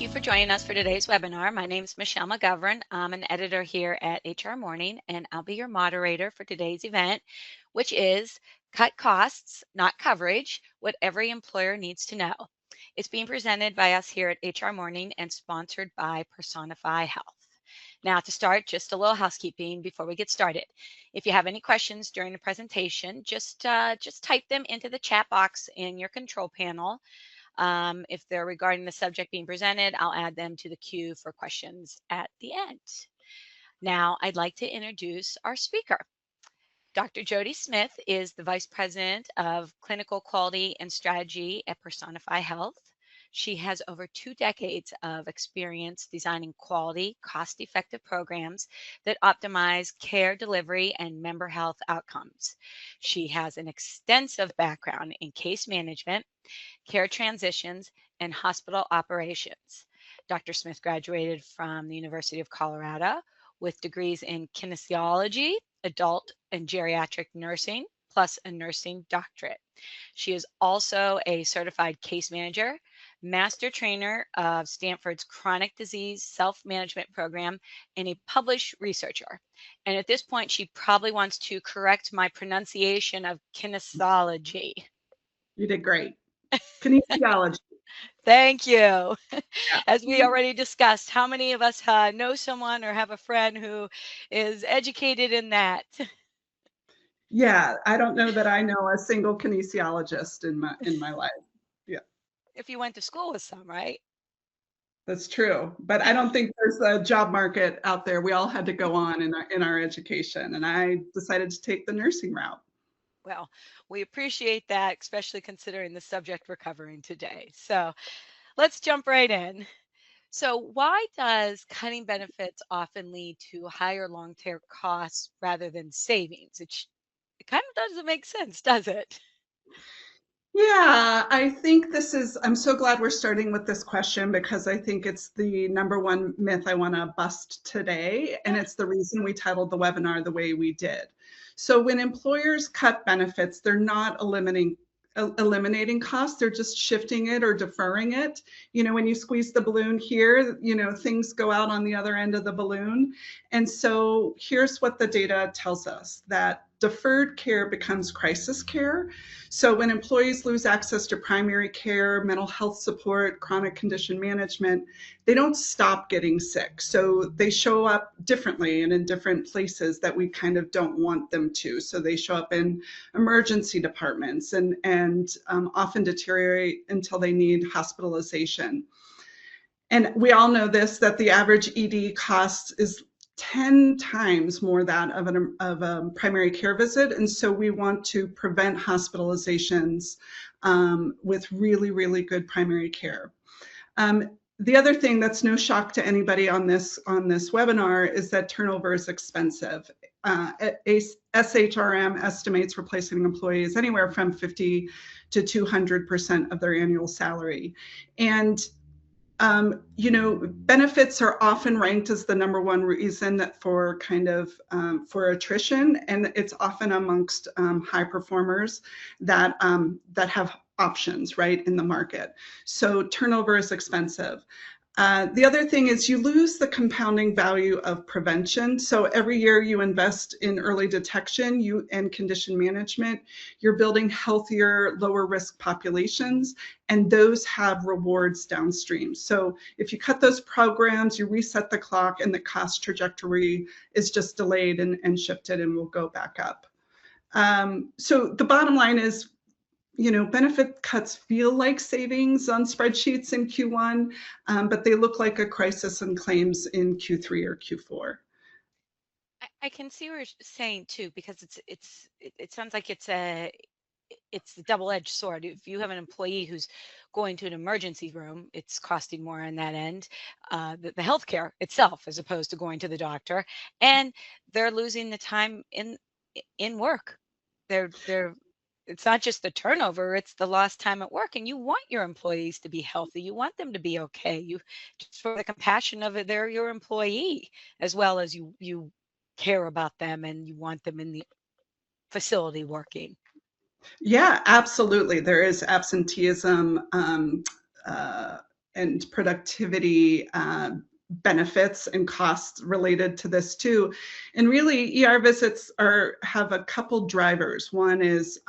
you for joining us for today's webinar. My name is Michelle McGovern. I'm an editor here at HR Morning, and I'll be your moderator for today's event, which is Cut Costs, Not Coverage, What Every Employer Needs to Know. It's being presented by us here at HR Morning and sponsored by Personify Health. Now, to start, just a little housekeeping before we get started. If you have any questions during the presentation, just type them into the chat box in your control panel. If they're regarding the subject being presented, I'll add them to the queue for questions at the end. Now, I'd like to introduce our speaker. Dr. Jodi Smith is the Vice President of Clinical Quality and Strategy at Personify Health. She has over 2 decades of experience designing quality, cost-effective programs that optimize care delivery and member health outcomes. She has an extensive background in case management, care transitions, and hospital operations. Dr. Smith graduated from the University of Colorado with degrees in kinesiology, adult and geriatric nursing, plus a nursing doctorate. She is also a certified case manager, master trainer of Stanford's chronic disease self-management program, and a published researcher. And at this point, she probably wants to correct my pronunciation of kinesiology. You did great. Kinesiology. Thank you. Yeah. As we already discussed, how many of us know someone or have a friend who is educated in that? Yeah, I don't know that I know a single kinesiologist in my life. Yeah, If you went to school with some, right? that's true. But I don't think there's a job market out there. We all had to go on in our education, and I decided to take the nursing route. Well, we appreciate that, especially considering the subject we're covering today. So let's jump right in. So why does cutting benefits often lead to higher long-term costs rather than savings? It kind of doesn't make sense, does it? Yeah, I think I'm so glad we're starting with this question because I think it's the number one myth I want to bust today. And it's the reason we titled the webinar the way we did. So when employers cut benefits, they're not eliminating costs, they're just shifting it or deferring it. You know, when you squeeze the balloon here, you know, things go out on the other end of the balloon. And so here's what the data tells us, that deferred care becomes crisis care. So when employees lose access to primary care, mental health support, chronic condition management, they don't stop getting sick. So they show up differently and in different places that we kind of don't want them to. So they show up in emergency departments and often deteriorate until they need hospitalization. And we all know this, that the average ED cost is 10 times more that of a primary care visit. And so we want to prevent hospitalizations with really, really good primary care. The other thing that's no shock to anybody on this webinar is that turnover is expensive. SHRM estimates replacing employees anywhere from 50 to 200% of their annual salary. And you know, benefits are often ranked as the number one reason for for attrition, and it's often amongst high performers that have options right in the market. So turnover is expensive. The other thing is you lose the compounding value of prevention. So every year you invest in early detection and condition management, you're building healthier, lower risk populations, and those have rewards downstream. So if you cut those programs, you reset the clock, and the cost trajectory is just delayed and shifted and will go back up. So the bottom line is, you know, benefit cuts feel like savings on spreadsheets in Q1, but they look like a crisis in claims in Q3 or Q4. I can see what you're saying too, because it sounds like it's the double-edged sword. If you have an employee who's going to an emergency room, it's costing more on that end, the healthcare itself, as opposed to going to the doctor, and they're losing the time in work. They're it's not just the turnover, it's the lost time at work. And you want your employees to be healthy. You want them to be okay. You just for the compassion of it, they're your employee, as well as you care about them and you want them in the facility working. Yeah, absolutely. There is absenteeism and productivity benefits and costs related to this too. And really, ER visits have a couple drivers. One is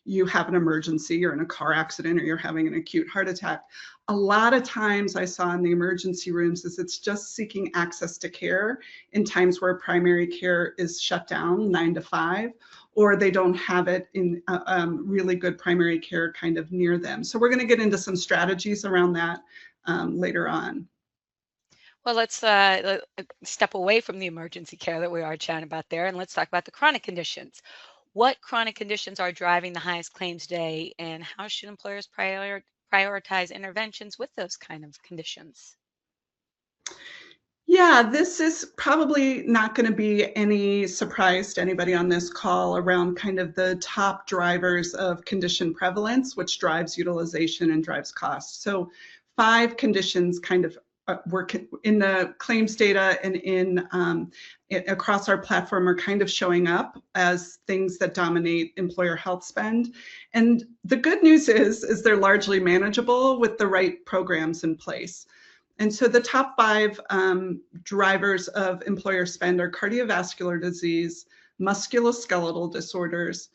you have an emergency, you're in a car accident, or you're having an acute heart attack. A lot of times I saw in the emergency rooms is it's just seeking access to care in times where primary care is shut down 9 to 5, or they don't have it in really good primary care kind of near them. So we're going to get into some strategies around that later on. Well, let's step away from the emergency care that we are chatting about there, and let's talk about the chronic conditions. What chronic conditions are driving the highest claims day, and how should employers prioritize interventions with those kind of conditions? Yeah, this is probably not going to be any surprise to anybody on this call around kind of the top drivers of condition prevalence, which drives utilization and drives costs. So 5 conditions kind of work in the claims data and across our platform are kind of showing up as things that dominate employer health spend. And the good news is they're largely manageable with the right programs in place. And so the top 5 drivers of employer spend are cardiovascular disease, musculoskeletal disorders,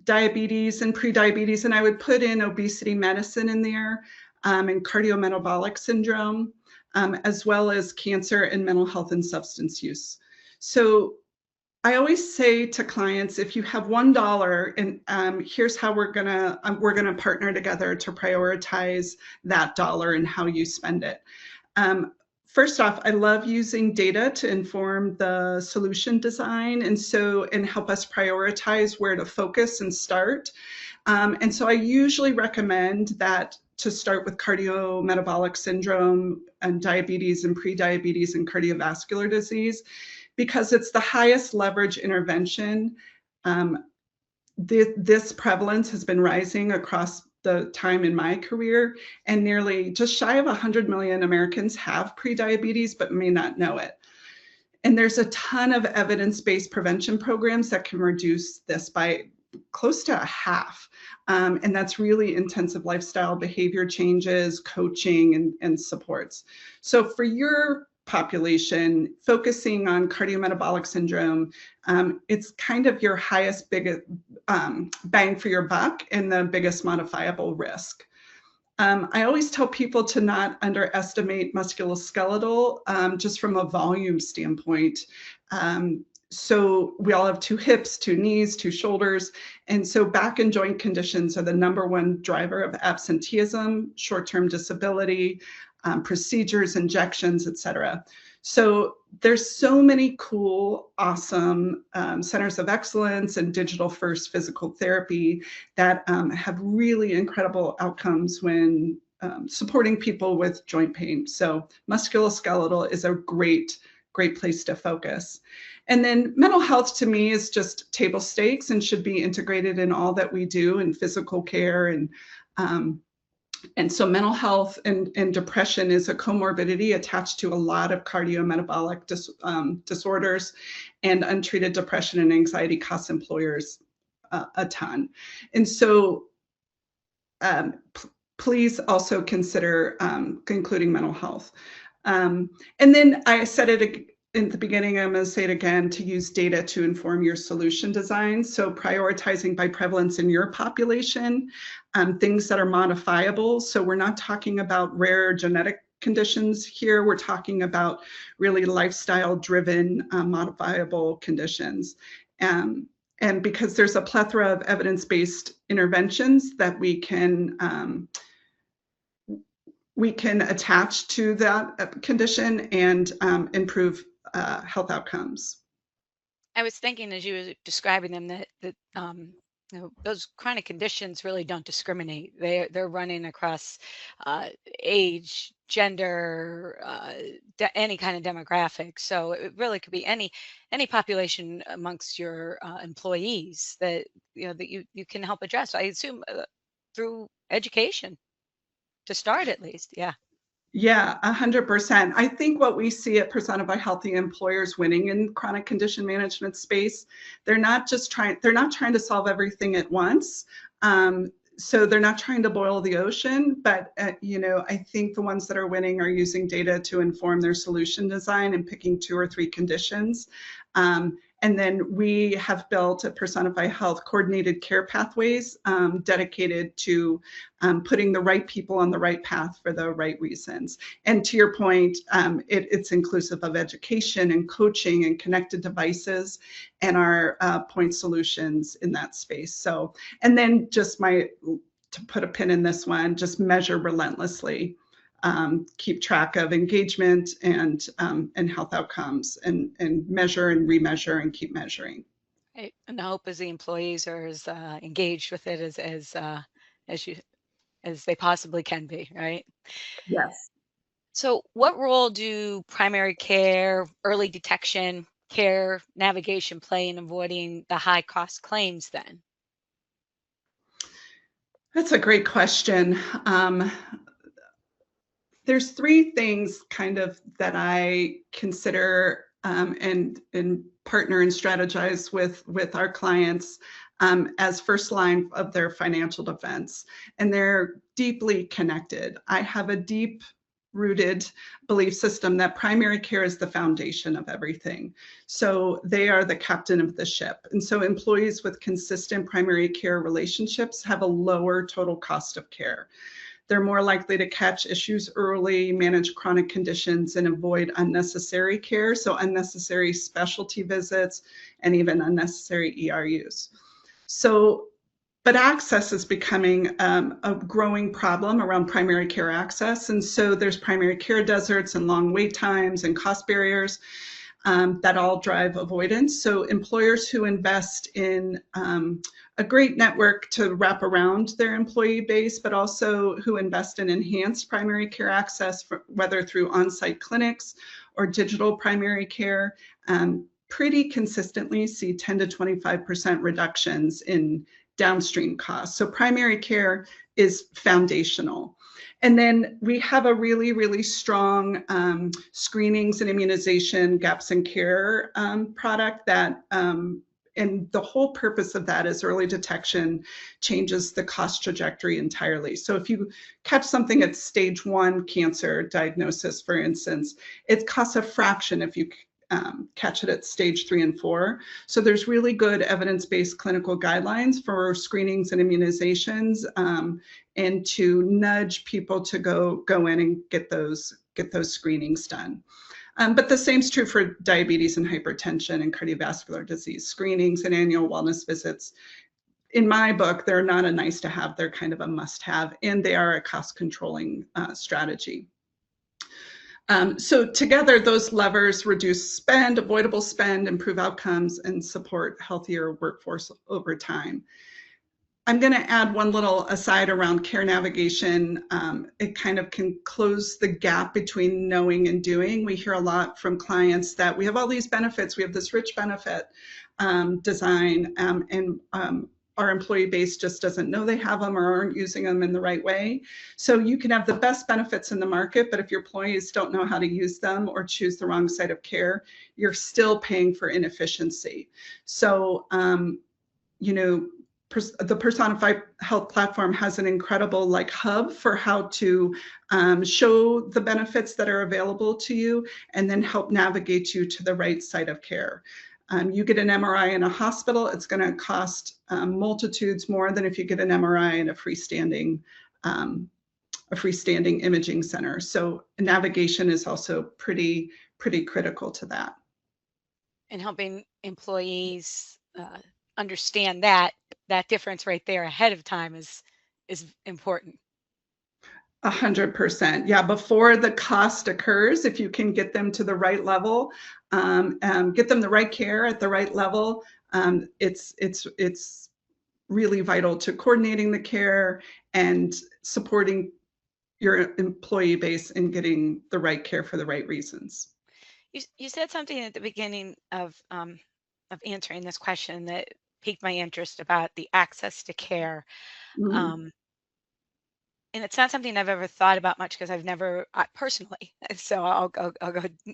diabetes and prediabetes, and I would put in obesity medicine in there, and cardiometabolic syndrome, as well as cancer and mental health and substance use. So I always say to clients, if you have $1 and here's how we're gonna partner together to prioritize that dollar and how you spend it. First off, I love using data to inform the solution design and help us prioritize where to focus and start. And so I usually recommend that to start with cardiometabolic syndrome and diabetes and prediabetes and cardiovascular disease, because it's the highest leverage intervention. This prevalence has been rising across the time in my career, and nearly just shy of 100 million Americans have prediabetes but may not know it. And there's a ton of evidence-based prevention programs that can reduce this by close to a half. And that's really intensive lifestyle behavior changes, coaching, and supports. So for your population, focusing on cardiometabolic syndrome, it's kind of your highest, biggest bang for your buck and the biggest modifiable risk. I always tell people to not underestimate musculoskeletal, just from a volume standpoint. So we all have 2 hips, 2 knees, 2 shoulders. And so back and joint conditions are the #1 driver of absenteeism, short-term disability, procedures, injections, et cetera. So there's so many cool, awesome centers of excellence and digital first physical therapy that have really incredible outcomes when supporting people with joint pain. So musculoskeletal is a great place to focus. And then mental health to me is just table stakes and should be integrated in all that we do in physical care. And so mental health and depression is a comorbidity attached to a lot of cardiometabolic disorders, and untreated depression and anxiety costs employers a ton. And so please also consider including mental health. And then I said it in the beginning, I'm going to say it again, to use data to inform your solution design. So prioritizing by prevalence in your population, things that are modifiable. So we're not talking about rare genetic conditions here. We're talking about really lifestyle-driven, modifiable conditions. And because there's a plethora of evidence-based interventions that we can attach to that condition and improve health outcomes. I was thinking as you were describing them that those chronic conditions really don't discriminate. They're running across age, gender, any kind of demographic. So it really could be any population amongst your employees that that you can help address. I assume through education to start at least. Yeah. Yeah, 100%. I think what we see at Personify Healthy employers winning in chronic condition management space, they're not trying to solve everything at once. so they're not trying to boil the ocean, but I think the ones that are winning are using data to inform their solution design and picking 2 or 3 conditions. And then we have built at Personify Health coordinated care pathways dedicated to putting the right people on the right path for the right reasons. And to your point, it's inclusive of education and coaching and connected devices and our point solutions in that space. So, and then just to put a pin in this one, just measure relentlessly. Keep track of engagement and health outcomes, and measure and remeasure and keep measuring. Right. And the hope is the employees are as engaged with it as you as they possibly can be, right? Yes. So, what role do primary care, early detection, care navigation play in avoiding the high cost claims then? That's a great question. There's 3 things kind of that I consider and partner and strategize with our clients as first line of their financial defense, and they're deeply connected. I have a deep rooted belief system that primary care is the foundation of everything. So they are the captain of the ship. And so employees with consistent primary care relationships have a lower total cost of care. They're more likely to catch issues early, manage chronic conditions, and avoid unnecessary care, so unnecessary specialty visits and even unnecessary ERUs. So, but access is becoming a growing problem around primary care access. And so there's primary care deserts and long wait times and cost barriers that all drive avoidance. So employers who invest in a great network to wrap around their employee base, but also who invest in enhanced primary care access, whether through on-site clinics or digital primary care, pretty consistently see 10 to 25% reductions in downstream costs. So primary care is foundational. And then we have a really, really strong screenings and immunization gaps in care product that and the whole purpose of that is early detection changes the cost trajectory entirely. So if you catch something at stage 1 cancer diagnosis, for instance, it costs a fraction if you catch it at stage 3 and 4. So there's really good evidence-based clinical guidelines for screenings and immunizations, and to nudge people to go in and get those screenings done. But the same is true for diabetes and hypertension and cardiovascular disease screenings and annual wellness visits. In my book, they're not a nice to have, they're kind of a must have, and they are a cost controlling strategy. So together, those levers reduce spend, avoidable spend, improve outcomes, and support healthier workforce over time. I'm going to add one little aside around care navigation. It kind of can close the gap between knowing and doing. We hear a lot from clients that we have all these benefits. We have this rich benefit design, and our employee base just doesn't know they have them or aren't using them in the right way. So you can have the best benefits in the market, but if your employees don't know how to use them or choose the wrong side of care, you're still paying for inefficiency. So, the Personify Health platform has an incredible hub for how to show the benefits that are available to you and then help navigate you to the right site of care. You get an MRI in a hospital, it's going to cost multitudes more than if you get an MRI in a freestanding imaging center. So navigation is also pretty critical to that. And helping employees understand that difference right there ahead of time is important. 100%. Yeah, before the cost occurs, if you can get them to the right level, get them the right care at the right level, it's really vital to coordinating the care and supporting your employee base in getting the right care for the right reasons. You said something at the beginning of answering this question that piqued my interest about the access to care. Mm-hmm. Um, and it's not something I've ever thought about much because I've never personally, so I'll go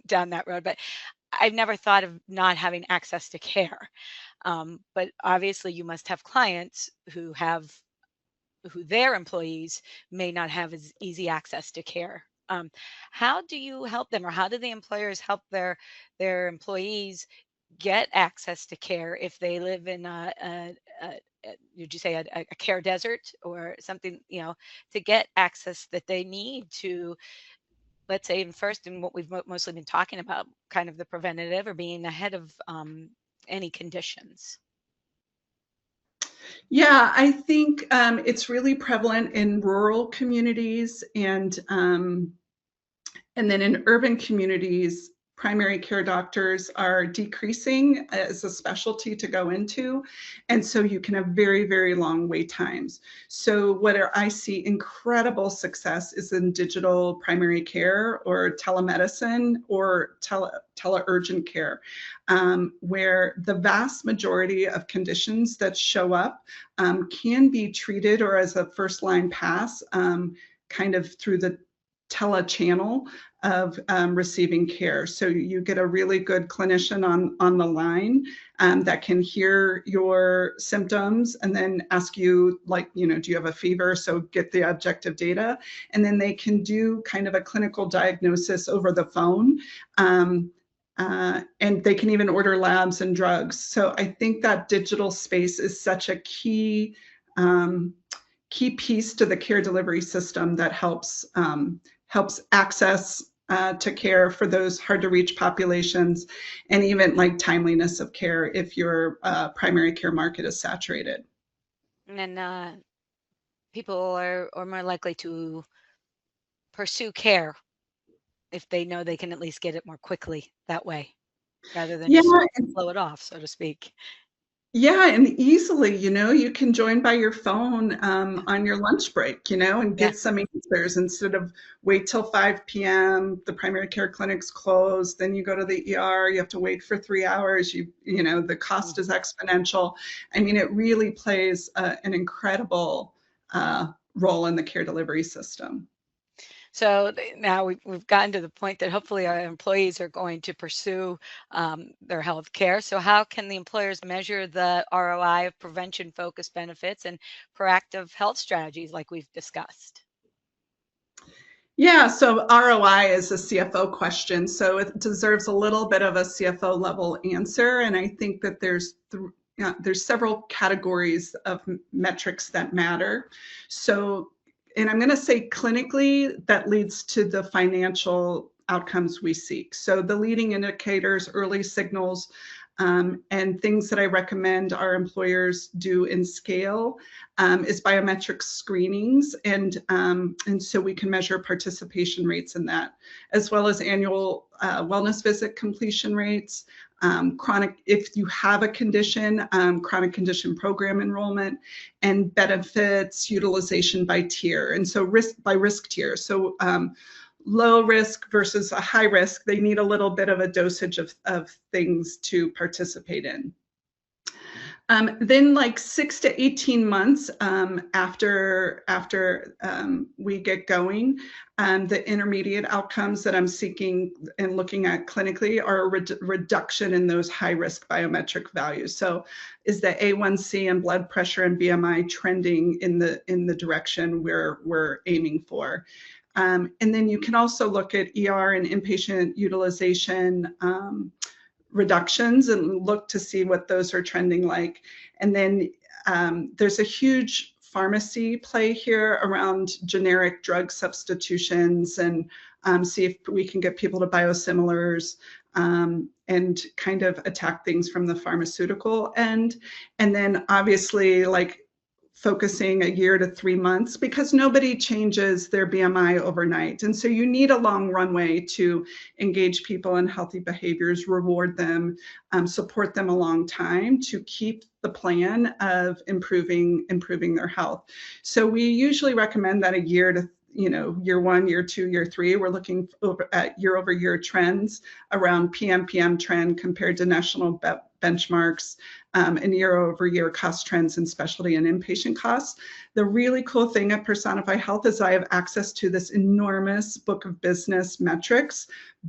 down that road, but I've never thought of not having access to care. But obviously you must have clients who have who their employees may not have as easy access to care. How do you help them, or how do the employers help their employees get access to care if they live in would you say a care desert or something, to get access that they need to, let's say, in first, and what we've mostly been talking about, kind of the preventative or being ahead of any conditions. Yeah, I think it's really prevalent in rural communities, and then in urban communities, primary care doctors are decreasing as a specialty to go into. And so you can have very, very long wait times. So what I see incredible success is in digital primary care or telemedicine or tele-urgent care, where the vast majority of conditions that show up can be treated or as a first line pass, kind of through the tele-channel of receiving care. So you get a really good clinician on the line that can hear your symptoms and then ask you, like, do you have a fever? So get the objective data. And then they can do kind of a clinical diagnosis over the phone. And they can even order labs and drugs. So I think that digital space is such a key piece to the care delivery system that helps access to care for those hard to reach populations, and even like timeliness of care if your primary care market is saturated. And then people are more likely to pursue care if they know they can at least get it more quickly that way, rather than Yeah, just and blow it off, so to speak. yeah, and easily, you can join by your phone on your lunch break, and Yeah. get some answers instead of wait till 5 p.m. The primary care clinic's closed, then you go to the ER, you have to wait for 3 hours. The cost is exponential. I mean, it really plays an incredible role in the care delivery system. So now we've gotten to the point that hopefully our employees are going to pursue their health care. So how can the employers measure the ROI of prevention-focused benefits and proactive health strategies like we've discussed? Yeah, so ROI is a CFO question, so it deserves a little bit of a CFO level answer. And I think that there's several categories of metrics that matter. So, and I'm going to say clinically, that leads to the financial outcomes we seek. So the leading indicators, early signals, and things that I recommend our employers do in scale is biometric screenings, and so we can measure participation rates in that, as well as annual wellness visit completion rates, chronic, if you have a condition, chronic condition program enrollment, and benefits utilization by tier, and so risk tier. So low risk versus a high risk, they need a little bit of a dosage of things to participate in. Then like 6 to 18 months after we get going, the intermediate outcomes that I'm seeking and looking at clinically are a reduction in those high risk biometric values. So is the A1C and blood pressure and BMI trending in the direction we're aiming for? And then you can also look at ER and inpatient utilization reductions and look to see what those are trending like. And then there's a huge pharmacy play here around generic drug substitutions, and see if we can get people to biosimilars, and kind of attack things from the pharmaceutical end. And then obviously, like, focusing a year to 3 months, because nobody changes their BMI overnight. And so you need a long runway to engage people in healthy behaviors, reward them, support them a long time to keep the plan of improving their health. So we usually recommend that a year to year 1, year 2, year 3, we're looking at year over year trends around PM trend compared to national benchmarks and year-over-year cost trends in specialty and inpatient costs. The really cool thing at Personify Health is I have access to this enormous book of business metrics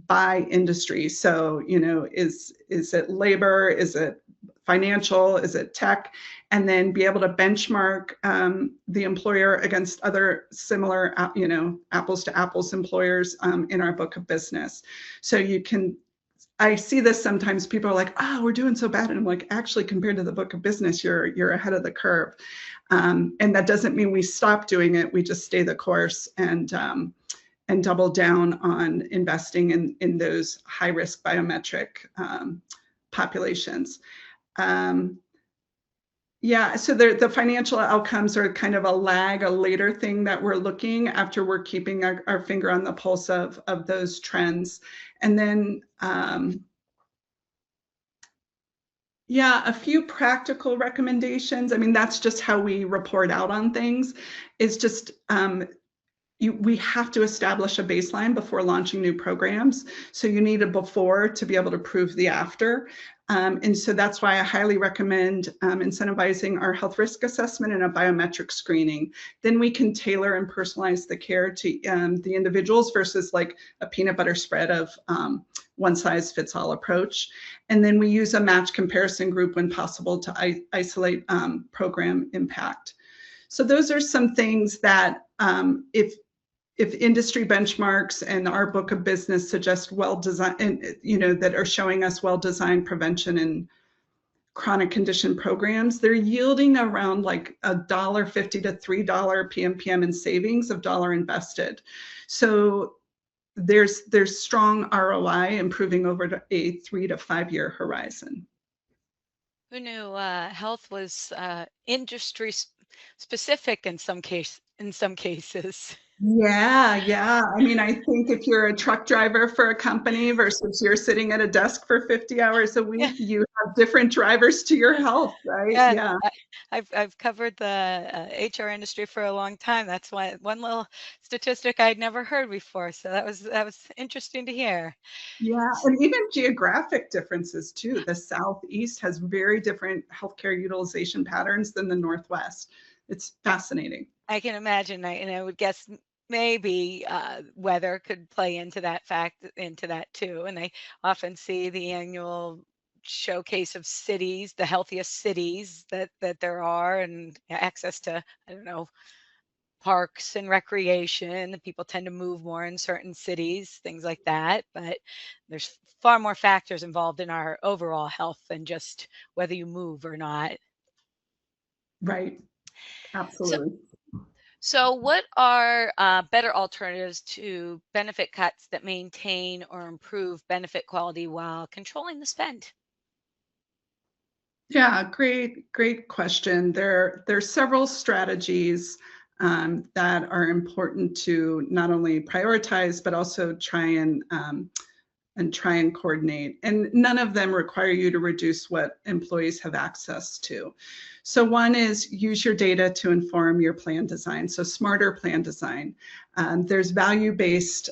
by industry. So, is it labor? Is it financial? Is it tech? And then be able to benchmark the employer against other similar, apples to apples employers in our book of business. So I see this sometimes. People are like, "Oh, we're doing so bad," and I'm like, "Actually, compared to the book of business, you're ahead of the curve." And that doesn't mean we stop doing it. We just stay the course and double down on investing in those high risk biometric populations. Yeah, so the financial outcomes are kind of a later thing that we're looking after we're keeping our finger on the pulse of those trends. And then, yeah, a few practical recommendations. I mean, that's just how we report out on things. Is just we have to establish a baseline before launching new programs. So you need a before to be able to prove the after. And so that's why I highly recommend incentivizing our health risk assessment and a biometric screening. Then we can tailor and personalize the care to the individuals versus like a peanut butter spread of one size fits all approach. And then we use a match comparison group when possible to isolate program impact. So those are some things that if industry benchmarks and our book of business suggest well-designed, that are showing us well-designed prevention and chronic condition programs, they're yielding around like $1.50 to $3 PMPM in savings of dollar invested. So there's strong ROI improving over a 3 to 5 year horizon. Who knew health was industry specific in some cases? Yeah. I mean, I think if you're a truck driver for a company versus you're sitting at a desk for 50 hours a Yeah, week, you have different drivers to your health, right? yeah. Yeah. I've covered the HR industry for a long time. That's why one little statistic I'd never heard before. So that was interesting to hear. Yeah. And even geographic differences too. The Southeast has very different healthcare utilization patterns than the Northwest. It's fascinating. I can imagine, and I would guess maybe weather could play into that too. And I often see the annual showcase of cities, the healthiest cities that there are, and access to, I don't know, parks and recreation. People tend to move more in certain cities, things like that. But there's far more factors involved in our overall health than just whether you move or not. Right. So Absolutely. So, what are better alternatives to benefit cuts that maintain or improve benefit quality while controlling the spend? Yeah, great question. There's several strategies that are important to not only prioritize but also try and coordinate. And none of them require you to reduce what employees have access to. So one is use your data to inform your plan design. So smarter plan design. There's value-based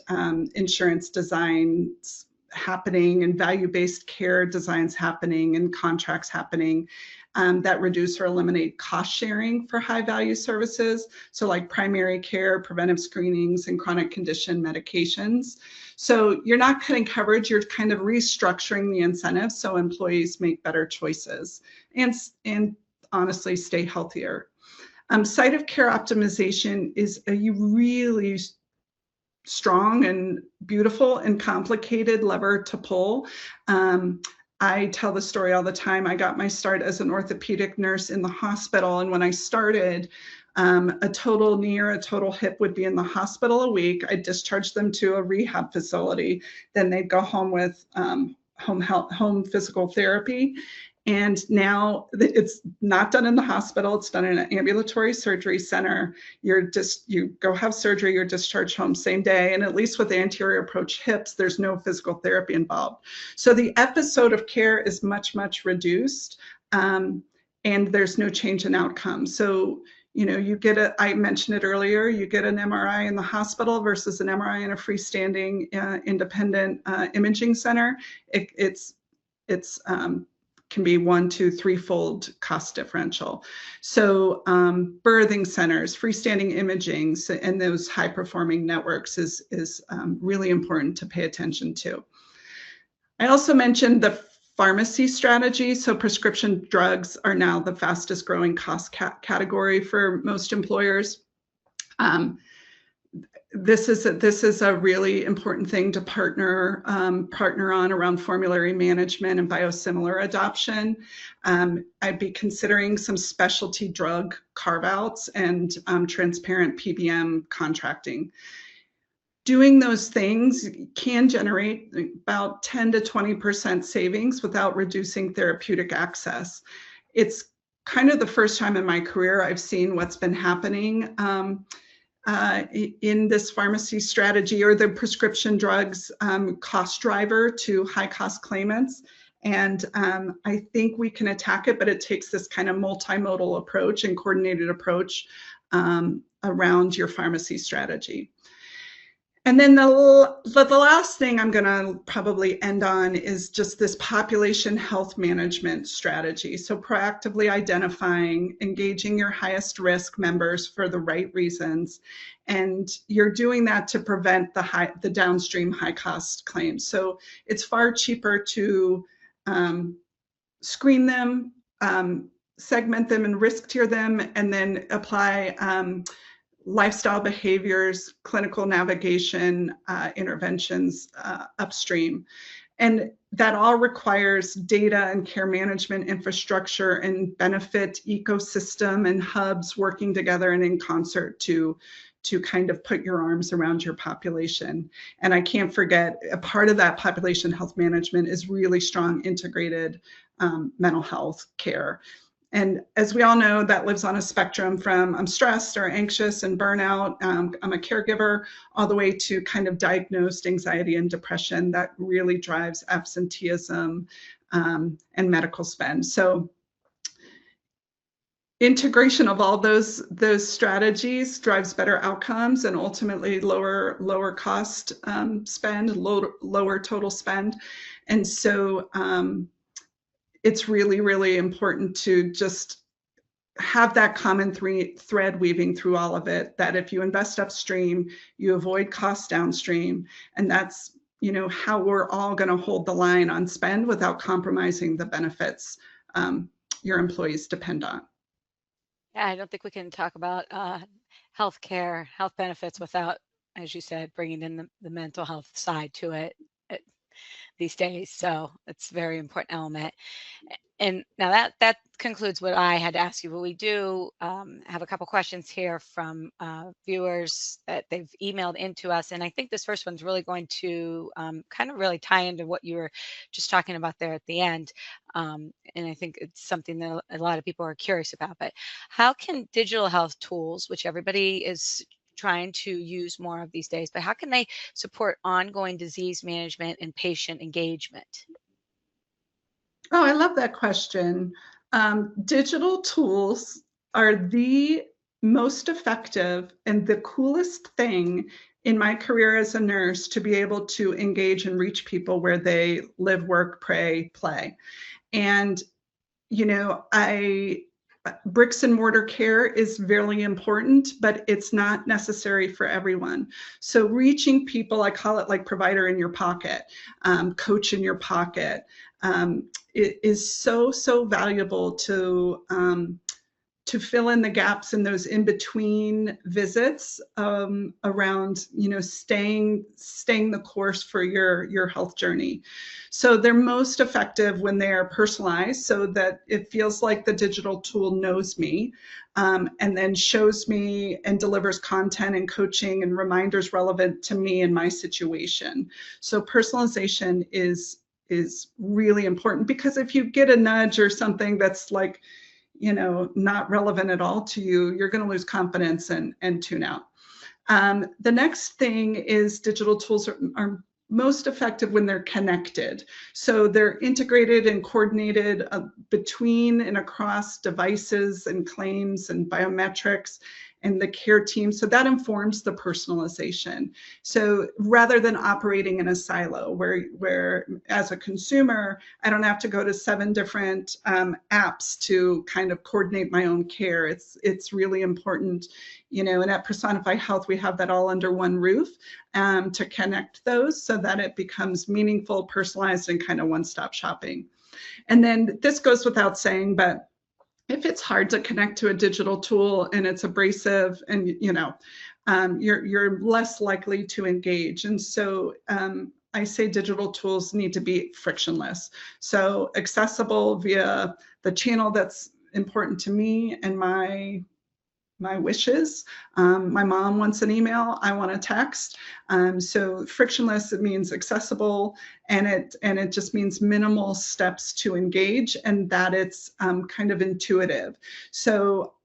insurance designs happening and value-based care designs happening and contracts happening that reduce or eliminate cost sharing for high value services. So like primary care, preventive screenings, and chronic condition medications. So you're not cutting coverage, you're kind of restructuring the incentives so employees make better choices and honestly stay healthier. Site of care optimization is a really strong and beautiful and complicated lever to pull. I tell the story all the time. I got my start as an orthopedic nurse in the hospital. And when I started, a total knee or a total hip would be in the hospital a week. I'd discharge them to a rehab facility. Then they'd go home with home physical therapy. And now it's not done in the hospital. It's done in an ambulatory surgery center. You go have surgery, you're discharged home same day. And at least with anterior approach hips, there's no physical therapy involved. So the episode of care is much, much reduced. And there's no change in outcome. So, I mentioned it earlier, you get an MRI in the hospital versus an MRI in a freestanding independent imaging center. It's can be 1, 2, 3-fold cost differential. So birthing centers, freestanding imaging, and those high-performing networks is really important to pay attention to. I also mentioned the pharmacy strategy. So prescription drugs are now the fastest growing cost category for most employers. This is a really important thing to partner on around formulary management and biosimilar adoption. I'd be considering some specialty drug carve-outs and transparent PBM contracting. Doing those things can generate about 10 to 20% savings without reducing therapeutic access. It's kind of the first time in my career I've seen what's been happening in this pharmacy strategy or the prescription drugs cost driver to high cost claimants. And I think we can attack it, but it takes this kind of multimodal approach and coordinated approach around your pharmacy strategy. And then the last thing I'm going to probably end on is just this population health management strategy. So proactively identifying, engaging your highest risk members for the right reasons. And you're doing that to prevent the downstream high cost claims. So it's far cheaper to screen them, segment them and risk tier them, and then apply lifestyle behaviors, clinical navigation interventions upstream. And that all requires data and care management infrastructure and benefit ecosystem and hubs working together and in concert to kind of put your arms around your population. And I can't forget, a part of that population health management is really strong integrated mental health care. And as we all know, that lives on a spectrum from I'm stressed or anxious and burnout, I'm a caregiver, all the way to kind of diagnosed anxiety and depression that really drives absenteeism and medical spend. So integration of all those strategies drives better outcomes and ultimately lower cost spend, lower total spend. And so it's really, really important to just have that common thread weaving through all of it, that if you invest upstream, you avoid costs downstream. And that's, how we're all going to hold the line on spend without compromising the benefits your employees depend on. Yeah, I don't think we can talk about healthcare, health benefits without, as you said, bringing in the mental health side to it these days. So it's a very important element. And now that concludes what I had to ask you, but we do have a couple questions here from viewers that they've emailed into us. And I think this first one's really going to kind of really tie into what you were just talking about there at the end. And I think it's something that a lot of people are curious about. But how can digital health tools, which everybody is trying to use more of these days, but how can they support ongoing disease management and patient engagement? Oh, I love that question. Digital tools are the most effective and the coolest thing in my career as a nurse to be able to engage and reach people where they live, work, pray, play. And, bricks and mortar care is very important, but it's not necessary for everyone. So reaching people, I call it like provider in your pocket, coach in your pocket, it is so valuable to fill in the gaps in those in-between visits around, staying the course for your health journey. So they're most effective when they are personalized, so that it feels like the digital tool knows me and then shows me and delivers content and coaching and reminders relevant to me and my situation. So personalization is really important, because if you get a nudge or something that's like, not relevant at all to you, you're going to lose confidence and tune out. The next thing is digital tools are most effective when they're connected. So they're integrated and coordinated between and across devices and claims and biometrics. and the care team. So that informs the personalization. So rather than operating in a silo where as a consumer, I don't have to go to 7 different apps to kind of coordinate my own care. It's really important, and at Personify Health, we have that all under one roof to connect those so that it becomes meaningful, personalized, and kind of one-stop shopping. And then this goes without saying, but if it's hard to connect to a digital tool and it's abrasive and you're less likely to engage. And so I say digital tools need to be frictionless. So accessible via the channel that's important to me and my wishes. My mom wants an email. I want a text. So frictionless, it means accessible, and it just means minimal steps to engage, and that it's kind of intuitive. So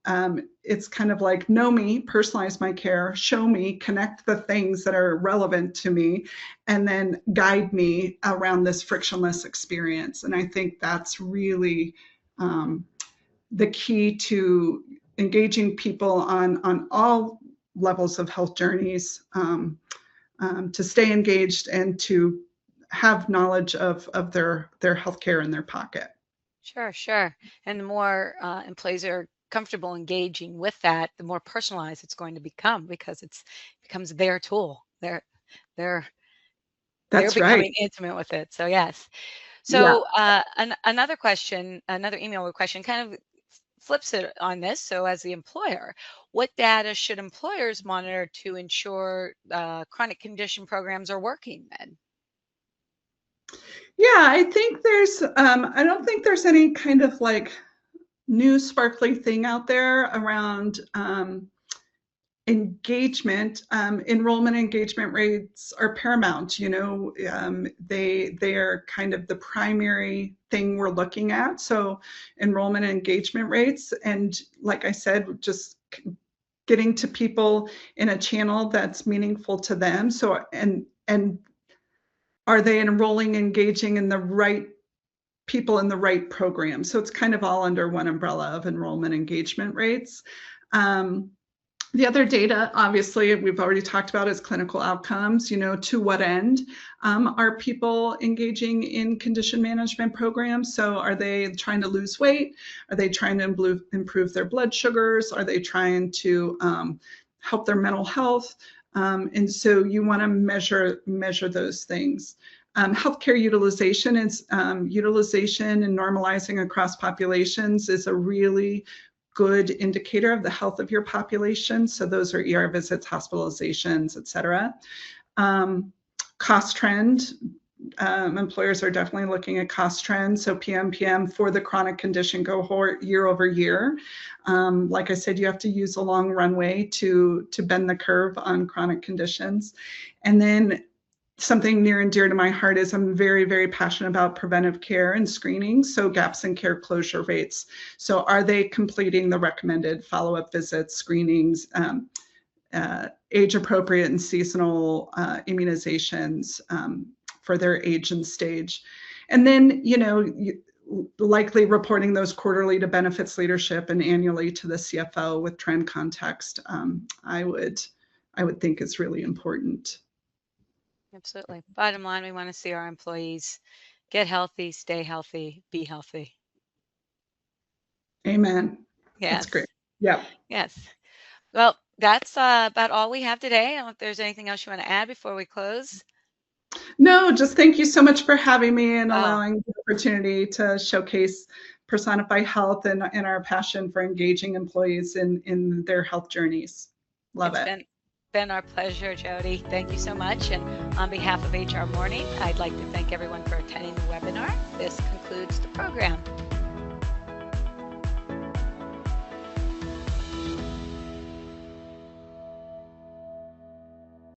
it's kind of like know me, personalize my care, show me, connect the things that are relevant to me, and then guide me around this frictionless experience. And I think that's really the key to engaging people on all levels of health journeys, to stay engaged and to have knowledge of their healthcare in their pocket. Sure, sure. And the more employees are comfortable engaging with that, the more personalized it's going to become because it becomes their tool. They're That's right. becoming intimate with it. So yes. Yeah. So another question, another email question, kind of flips it on this. So as the employer, what data should employers monitor to ensure chronic condition programs are working then? Yeah, I don't think there's any kind of like new sparkly thing out there around engagement. Enrollment engagement rates are paramount. They are kind of the primary thing we're looking at. So enrollment engagement rates, and like I said, just getting to people in a channel that's meaningful to them. So and are they enrolling, engaging in the right people in the right program? So it's kind of all under one umbrella of enrollment engagement rates. The other data, obviously, we've already talked about is clinical outcomes. To what end are people engaging in condition management programs? So are they trying to lose weight? Are they trying to improve their blood sugars? Are they trying to help their mental health? And so you want to measure those things. Healthcare utilization and normalizing across populations is a really good indicator of the health of your population. So those are ER visits, hospitalizations, et cetera. Cost trend. Employers are definitely looking at cost trends. So PMPM for the chronic condition cohort year over year. Like I said, you have to use a long runway to bend the curve on chronic conditions. And then something near and dear to my heart is I'm very, very passionate about preventive care and screening. So gaps in care closure rates. So are they completing the recommended follow-up visits, screenings, age appropriate and seasonal immunizations for their age and stage? And then, likely reporting those quarterly to benefits leadership and annually to the CFO with trend context, I would think is really important. Absolutely. Bottom line, we want to see our employees get healthy, stay healthy, be healthy. Amen. That's Yes. great. Yeah. Yes. Well, that's about all we have today. I don't know if there's anything else you want to add before we close. No, just thank you so much for having me and Oh, allowing the opportunity to showcase Personify Health and our passion for engaging employees in their health journeys. Love it's it. been our pleasure, Jodi. Thank you so much. And on behalf of HR Morning, I'd like to thank everyone for attending the webinar. This concludes the program.